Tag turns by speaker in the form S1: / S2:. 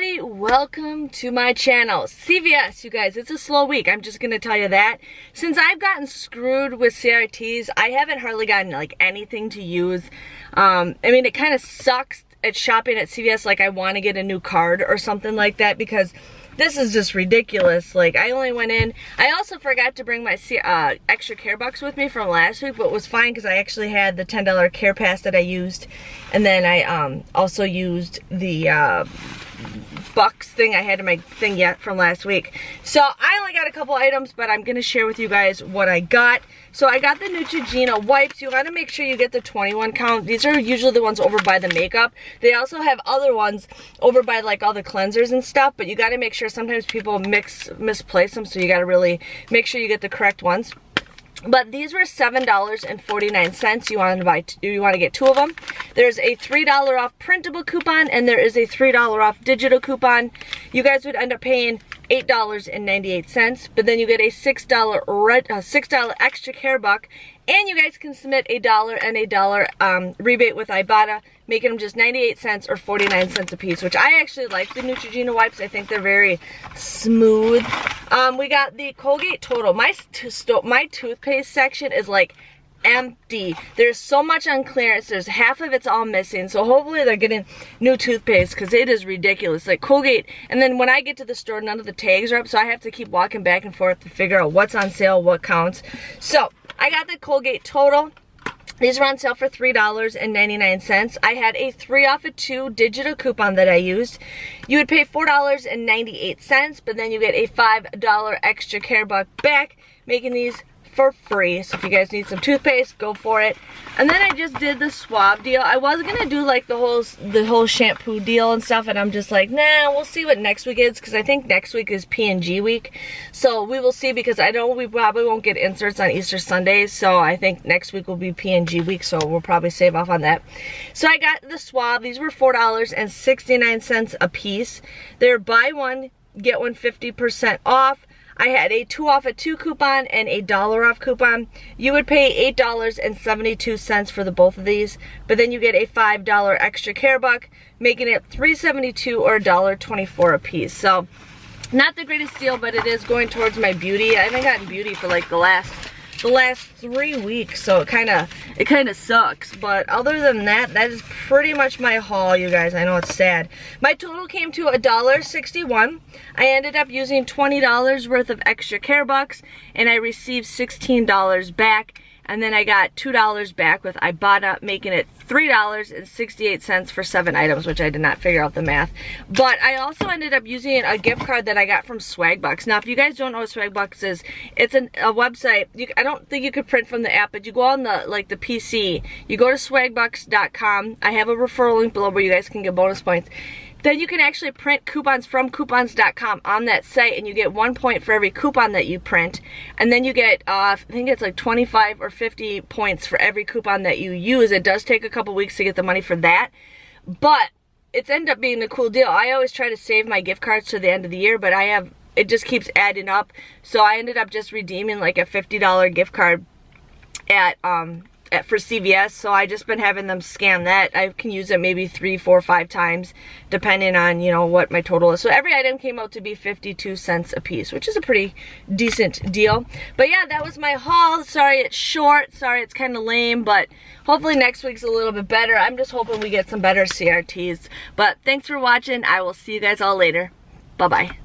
S1: everybody, welcome to my channel. CVS, you guys, it's a slow week, I'm just gonna tell you that. Since I've gotten screwed with CRTs, I haven't hardly gotten like anything to use. I mean, it kind of sucks at shopping at CVS, like I want to get a new card or something like that, because this is just ridiculous. Like, I only went in, I also forgot to bring my extra care bucks with me from last week, but it was fine because I actually had the $10 care pass that I used, and then I also used the bucks thing I had in my thing yet from last week. So I only got a couple items, but I'm gonna share with you guys what I got. So I got the Neutrogena wipes. You gotta make sure you get the 21 count. These are usually the ones over by the makeup. They also have other ones over by like all the cleansers and stuff, but you gotta make sure, sometimes people misplace them, so you gotta really make sure you get the correct ones. But these were $7.49. You want to get two of them. There's a $3 off printable coupon, and there is a $3 off digital coupon. You guys would end up paying $8.98, but then you get a $6 extra care buck, and you guys can submit $1 and $1 rebate with Ibotta, making them just 98 cents or 49 cents a piece, which I actually like the Neutrogena wipes. I think they're very smooth. We got the Colgate Total. My toothpaste section is like empty. There's so much on clearance. There's half of it's all missing, so hopefully they're getting new toothpaste, because it is ridiculous. Like Colgate, and then when I get to the store, none of the tags are up, so I have to keep walking back and forth to figure out what's on sale, what counts. So I got the Colgate Total. These were on sale for $3.99. I had a 3 off of 2 digital coupon that I used. You would pay $4.98, but then you get a $5 extra care buck back, making these for free. So if you guys need some toothpaste, go for it. And then I just did the swab deal. I was gonna do like the whole shampoo deal and stuff, and I'm just like, nah, we'll see what next week is, because I think next week is P&G week. So we will see, because I know we probably won't get inserts on Easter Sundays, so I think next week will be P&G week, so we'll probably save off on that. So I got the swab. These were $4.69 a piece. They're buy one, get one 50% off. I had a 2 off of 2 coupon and a $1 off coupon. You would pay $8.72 for the both of these, but then you get a $5 extra care buck, making it $3.72 or $1.24 a piece. So not the greatest deal, but it is going towards my beauty. I haven't gotten beauty for like the last 3 weeks, so it kind of sucks. But other than that, that is pretty much my haul, you guys. I know it's sad. My total came to $1.61. I ended up using $20 worth of extra care bucks, and I received $16 back. And then I got $2 back with Ibotta, making it $3.68 for 7 items, which I did not figure out the math. But I also ended up using a gift card that I got from Swagbucks. Now, if you guys don't know what Swagbucks is, it's a website. I don't think you could print from the app, but you go on the PC. You go to swagbucks.com. I have a referral link below where you guys can get bonus points. Then you can actually print coupons from coupons.com on that site, and you get 1 point for every coupon that you print. And then you get, I think it's like 25 or 50 points for every coupon that you use. It does take a couple weeks to get the money for that, but it's ended up being a cool deal. I always try to save my gift cards to the end of the year, but it just keeps adding up. So I ended up just redeeming like a $50 gift card for CVS, so I just been having them scan that. I can use it maybe 3, 4, 5 times depending on, you know, what my total is. So every item came out to be 52 cents a piece, which is a pretty decent deal. But yeah, that was my haul. Sorry it's short, sorry it's kind of lame, but hopefully next week's a little bit better. I'm just hoping we get some better CRTs. But thanks for watching. I will see you guys all later. Bye bye.